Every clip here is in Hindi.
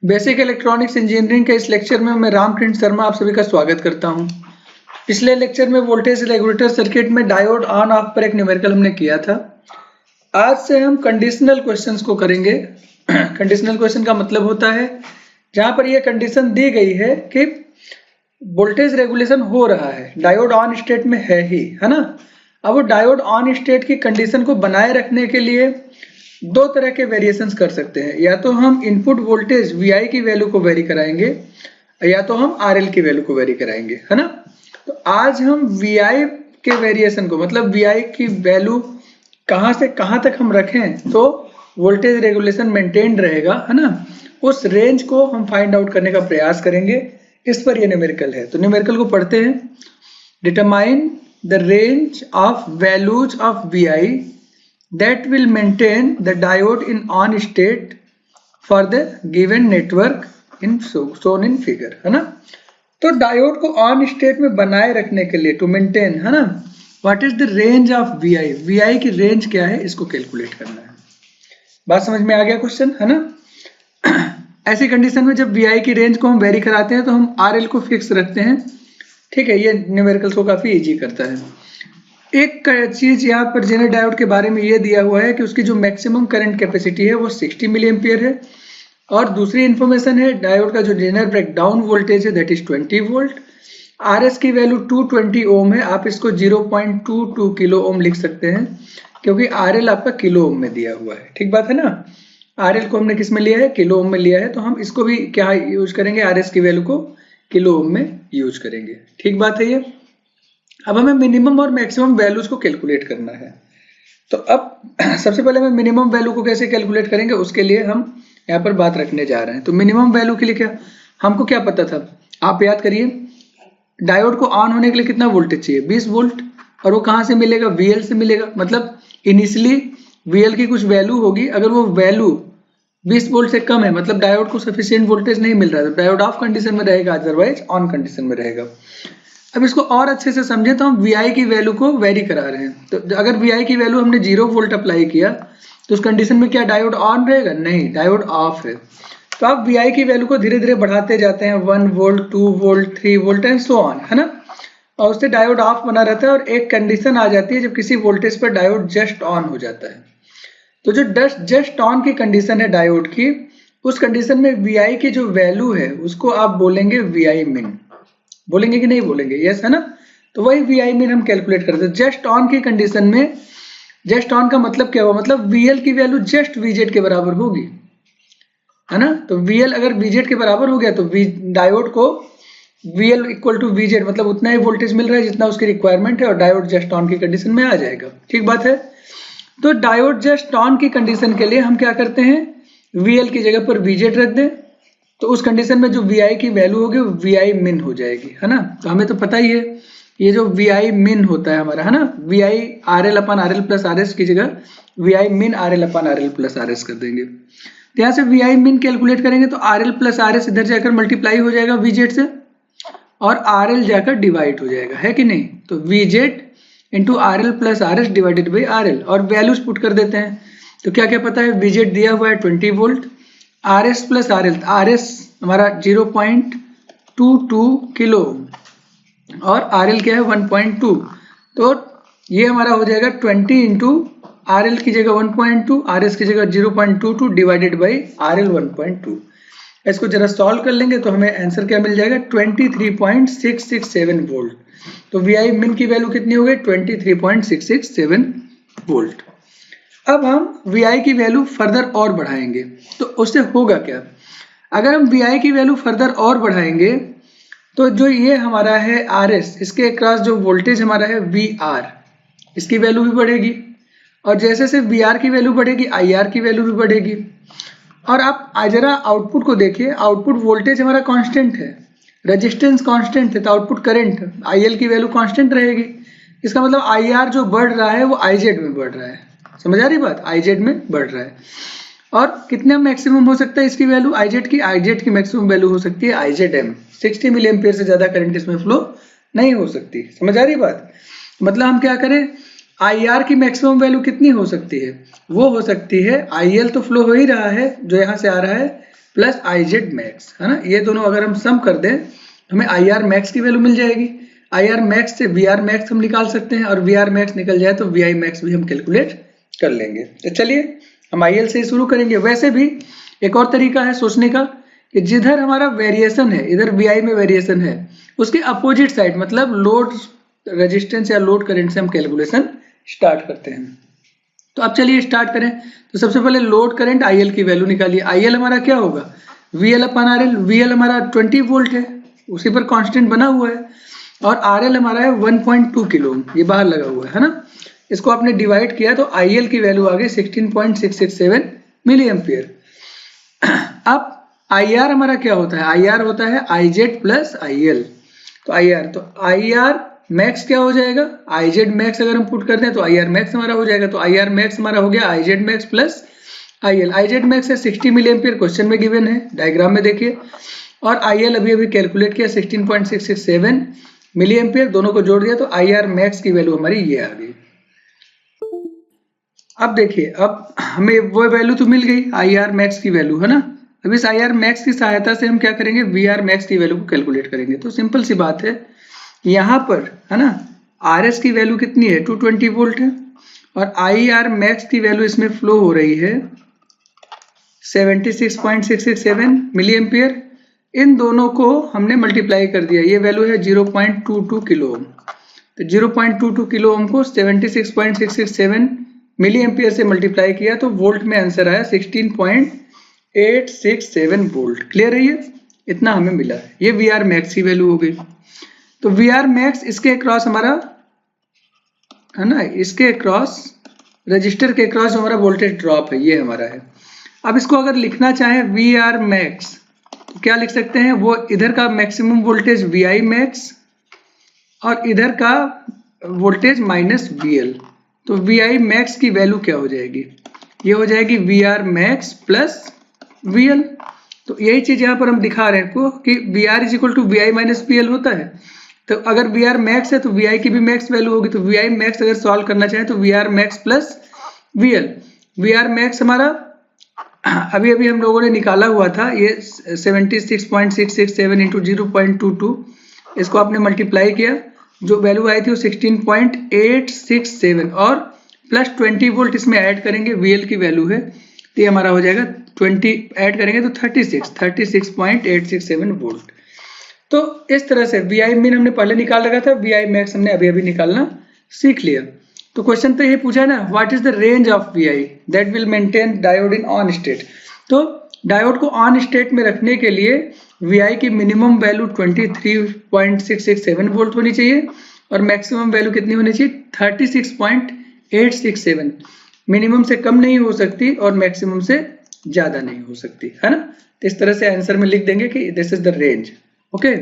बेसिक इलेक्ट्रॉनिक्स इंजीनियरिंग के इस लेक्चर में मैं रामकृष्ण शर्मा आप सभी का स्वागत करता हूं। पिछले लेक्चर में वोल्टेज रेगुलेटर सर्किट में डायोड ऑन ऑफ पर एक न्यूमेरिकल हमने किया था। आज से हम कंडीशनल क्वेश्चंस को करेंगे। कंडीशनल क्वेश्चन का मतलब होता है जहां पर यह कंडीशन दी गई है कि वोल्टेज रेगुलेशन हो रहा है, डायोड ऑन स्टेट में है ही, है ना। अब वो डायोड ऑन स्टेट की कंडीशन को बनाए रखने के लिए दो तरह के वेरिएशंस कर सकते हैं। या तो हम इनपुट वोल्टेज VI की वैल्यू को वेरी कराएंगे या तो हम RL की वैल्यू को वेरी कराएंगे, है ना। तो आज हम VI के वेरिएशन को, मतलब VI की वैल्यू कहां से कहां तक हम रखें तो वोल्टेज रेगुलेशन मेंटेन रहेगा, है ना, उस रेंज को हम फाइंड आउट करने का प्रयास करेंगे। इस पर यह न्यूमेरिकल है, तो न्यूमेरिकल को पढ़ते हैं। Determine the range of values of VI that will maintain the diode in on state for the given network in shown in figure, है ना। तो डायोड को ऑन स्टेट में बनाए रखने के लिए, टू मेंटेन, है ना, what is the range of VI की रेंज क्या है, इसको कैलकुलेट करना है। बात समझ में आ गया क्वेश्चन, है ना। ऐसी कंडीशन में जब VI की रेंज को हम वेरी कराते हैं तो हम RL को फिक्स रखते हैं, ठीक है। ये न्यूमेरिकल्स को काफी इजी करता है। एक चीज यहाँ पर जेनर डायोड के बारे में ये दिया हुआ है कि उसकी जो मैक्सिमम करंट कैपेसिटी है वो 60 मिली एम्पियर है, और दूसरी इन्फॉर्मेशन है डायोड का जो जेनर ब्रेकडाउन वोल्टेज है दैट इज 20 वोल्ट। RS की वैल्यू 220 ओम है, आप इसको 0.22 किलो ओम लिख सकते हैं क्योंकि RL आपका किलो ओम में दिया हुआ है, ठीक बात है ना। RL को हमने किस में लिया है, किलो ओम में लिया है, तो हम इसको भी क्या यूज करेंगे, RS की वैल्यू को किलो ओम में यूज करेंगे, ठीक बात है ये। अब हमें मिनिमम और मैक्सिमम वैल्यूज को कैलकुलेट करना है। तो अब सबसे पहले हम मिनिमम वैल्यू को कैसे कैलकुलेट करेंगे उसके लिए हम यहाँ पर बात रखने जा रहे हैं। तो मिनिमम वैल्यू के लिए क्या हमको क्या पता था, आप याद करिए। डायोड को ऑन होने के लिए कितना वोल्टेज चाहिए, 20 वोल्ट, और वो कहाँ से मिलेगा, VL से मिलेगा। मतलब इनिशियली VL की कुछ वैल्यू होगी, अगर वो वैल्यू 20 वोल्ट से कम है मतलब डायोड को सफिशिएंट वोल्टेज नहीं मिल रहा है, तो डायोड ऑफ कंडीशन में रहेगा, अदरवाइज ऑन कंडीशन में रहेगा। अब इसको और अच्छे से समझे तो हम VI की वैल्यू को वेरी करा रहे हैं। तो अगर VI की वैल्यू हमने 0 वोल्ट अप्लाई किया तो उस कंडीशन में क्या डायोड ऑन रहेगा, नहीं, डायोड ऑफ है। तो आप VI की वैल्यू को धीरे धीरे बढ़ाते जाते हैं, 1 volt, 2 volt, 3 volt and so on, है ना, और उससे डायोड ऑफ बना रहता है। और एक कंडीशन आ जाती है जब किसी वोल्टेज पर डायोड जस्ट ऑन हो जाता है। तो जो जस्ट ऑन की कंडीशन है डायोड की, उस कंडीशन में VI की जो वैल्यू है उसको आप बोलेंगे VI min, बोलेंगे कि नहीं बोलेंगे, यस, है ना। तो वही VI min हम कैलकुलेट करते हैं। जस्ट ऑन की कंडीशन में, जस्ट ऑन का मतलब क्या हुआ, मतलब VL की वैल्यू जस्ट VZ के बराबर होगी, है ना। तो VL अगर VZ के बराबर हो गया तो डायोड को VL इक्वल टू VZ, मतलब उतना ही वोल्टेज मिल रहा है जितना उसकी रिक्वायरमेंट है, और डायोड जस्ट ऑन की कंडीशन में आ जाएगा, ठीक बात है। तो डायोड जस्ट ऑन की कंडीशन के लिए हम क्या करते हैं, VL की जगह पर VZ रख दें, तो उस कंडीशन में जो VI की वैल्यू होगी वो VI min हो जाएगी, है ना। तो हमें तो पता ही है ये जो VI min होता है हमारा, है ना, VI RL अपन RL प्लस RS की जगह VI min RL अपन RL प्लस RS कर देंगे। तो यहाँ से VI min कैलकुलेट करेंगे तो RL प्लस RS इधर जाकर मल्टीप्लाई हो जाएगा VZ से, और RL जाकर डिवाइड हो जाएगा, है कि नहीं। तो VZ into RL plus RS divided by RL, और वैल्यूज पुट कर देते हैं। तो क्या क्या पता है, VZ दिया हुआ है 20 volt, RS plus RL, RS हमारा 0.22 किलो और RL क्या है 1.2, तो ये हमारा हो जाएगा 20 इंटू RL की जगह 1.2, RS की जगह 0.22 डिवाइडेड बाई RL 1.2। इसको जरा सॉल्व कर लेंगे तो हमें आंसर क्या मिल जाएगा, 23.667 वोल्ट। तो VI min की वैल्यू कितनी हो गई, 23.667 वोल्ट। अब हम VI की वैल्यू फर्दर और बढ़ाएंगे तो उससे होगा क्या, अगर हम VI की वैल्यू फर्दर और बढ़ाएंगे तो जो ये हमारा है RS, इसके अक्रॉस जो वोल्टेज हमारा है VR, इसकी वैल्यू भी बढ़ेगी, और जैसे जैसे VR की वैल्यू बढ़ेगी IR की वैल्यू भी बढ़ेगी। और आप जरा आउटपुट को देखिए, आउटपुट वोल्टेज हमारा कांस्टेंट है, रेजिस्टेंस कांस्टेंट है, तो आउटपुट करंट IL की वैल्यू कांस्टेंट रहेगी। इसका मतलब IR जो बढ़ रहा है वो IZ में बढ़ रहा है, समझ आ रही बात, IZ में बढ़ रहा है। और कितने मैक्सिमम हो सकता है इसकी वैल्यू, IZ की मैक्सिमम वैल्यू हो सकती है IZM, 60 मिली एम्पियर से ज्यादा करंट इसमें फ्लो नहीं हो सकती, समझ आ रही बात। मतलब हम क्या करें, IR की मैक्सिमम वैल्यू कितनी हो सकती है, वो हो सकती है, IL तो फ्लो हो ही रहा है जो यहाँ से आ रहा है, प्लस आई जेड मैक्स, है ना। ये दोनों अगर हम सम कर दें हमें आई आर मैक्स की वैल्यू मिल जाएगी। आई आर मैक्स से वी आर मैक्स हम निकाल सकते हैं और वी आर मैक्स निकल जाए तो वी आई मैक्स भी हम कैलकुलेट कर लेंगे। तो चलिए हम आई एल से ही शुरू करेंगे। वैसे भी एक और तरीका है सोचने का कि जिधर हमारा वेरिएशन है, इधर वी आई में वेरिएशन है, उसके अपोजिट साइड मतलब लोड रेजिस्टेंस या लोड करंट से हम कैलकुलेशन स्टार्ट करते हैं। तो अब चलिए स्टार्ट करें। तो सबसे पहले लोड करंट आई एल की वैल्यू निकालिए। आई एल हमारा क्या होगा, V L upon R L. V L हमारा 20 वोल्ट है, उसी पर कांस्टेंट बना हुआ है, और आर एल हमारा है 1.2 किलो ओम, ये बाहर लगा हुआ है ना। इसको आपने डिवाइड किया तो आई एल की वैल्यू आ गई 16.667 मिली एम्पियर। अब आई आर हमारा क्या होता है, आई आर होता है I Z plus I L. तो आई आर मैक्स क्या हो जाएगा, आई जेड मैक्स अगर हम पुट करते हैं तो आई आर मैक्स हमारा हो जाएगा। तो आई आर मैक्स हमारा हो गया I Z max plus I L. I Z max है 60 मिली एम्पियर, क्वेश्चन में गिवन है, डायग्राम में देखिए। और आई एल अभी कैलकुलेट किया 16.667 मिली एम्पियर, दोनों को जोड़ दिया तो आई आर मैक्स की वैल्यू हमारी ये आ गई। अब देखिए, अब हमें वो वैल्यू तो मिल गई आई आर मैक्स की वैल्यू, है ना। अब इस आई आर मैक्स की सहायता से हम क्या करेंगे, वी आर मैक्स की वैल्यू को कैलकुलेट करेंगे। तो सिंपल सी बात है, यहाँ पर है ना आर एस की वैल्यू कितनी है 220 वोल्ट है, और आई आर मैक्स की वैल्यू इसमें फ्लो हो रही है 76.667 मिली एम्पियर। इन दोनों को हमने मल्टीप्लाई कर दिया, ये वैल्यू है 0.22 किलो ओम। तो 0.22 किलो ओम को 76.667 मिली एम्पियर से मल्टीप्लाई किया तो वोल्ट में आंसर आया 16.867 वोल्ट। क्लियर है, ये इतना हमें मिला है। ये वी आर मैक्स की वैल्यू हो गई। तो वी आर मैक्स इसके अक्रॉस हमारा है ना, इसके अक्रॉस रजिस्टर के अक्रॉस जो हमारा वोल्टेज ड्रॉप है ये हमारा है। अब इसको अगर लिखना चाहे वी आर मैक्स तो क्या लिख सकते हैं, वो इधर का maximum voltage V I max और इधर का वोल्टेज माइनस वी एल। तो वी आई मैक्स की वैल्यू क्या हो जाएगी, ये हो जाएगी V R max plus V L. तो यही चीज यहाँ पर हम दिखा रहे हैं कि V R is equal to V I minus V L होता है। तो अगर वी आर मैक्स है तो वी आई की भी मैक्स वैल्यू होगी। तो वी आई मैक्स अगर सॉल्व करना चाहे तो V R max plus V L. V R max हमारा अभी हम लोगों ने निकाला हुआ था, ये 76.667 इंटू 0.22, इसको आपने मल्टीप्लाई किया, जो वैल्यू आई थी वो 16.867 और प्लस 20 वोल्ट इसमें ऐड करेंगे, वी एल की वैल्यू है तो ये हमारा हो जाएगा 20 ऐड करेंगे तो 36.867 वोल्ट। तो इस तरह से वी आई मिन हमने पहले निकाल रखा था, वी आई मैक्स हमने अभी निकालना सीख लिया। तो क्वेश्चन तो ये पूछा ना, what is the range of V I that will maintain diode in on state. तो डायोड को ऑन स्टेट में रखने के लिए वी आई की मिनिमम वैल्यू 23.667 वोल्ट होनी चाहिए और मैक्सिमम वैल्यू कितनी होनी चाहिए 36.867। मिनिमम से कम नहीं हो सकती और मैक्सिमम से ज्यादा नहीं हो सकती, है ना। तो इस तरह से आंसर में लिख देंगे कि this is the range. Okay,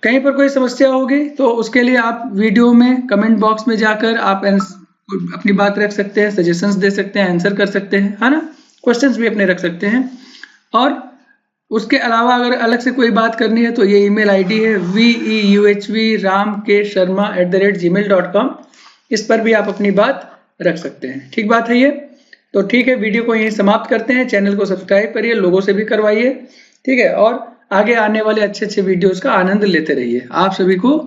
कहीं पर कोई समस्या होगी तो उसके लिए आप वीडियो में कमेंट बॉक्स में जाकर आप अपनी बात रख सकते हैं, सजेशंस दे सकते हैं, आंसर कर सकते हैं, है ना। क्वेश्चंस भी अपने रख सकते हैं। और उसके अलावा अगर अलग से कोई बात करनी है तो ये ईमेल आईडी है veuhvramkesharma@gmail.com, इस पर भी आप अपनी बात रख सकते हैं। ठीक बात है ये। तो ठीक है, वीडियो को यहीं समाप्त करते हैं। चैनल को सब्सक्राइब करिए, लोगों से भी करवाइए, ठीक है, और आगे आने वाले अच्छे वीडियोस का आनंद लेते रहिए। आप सभी को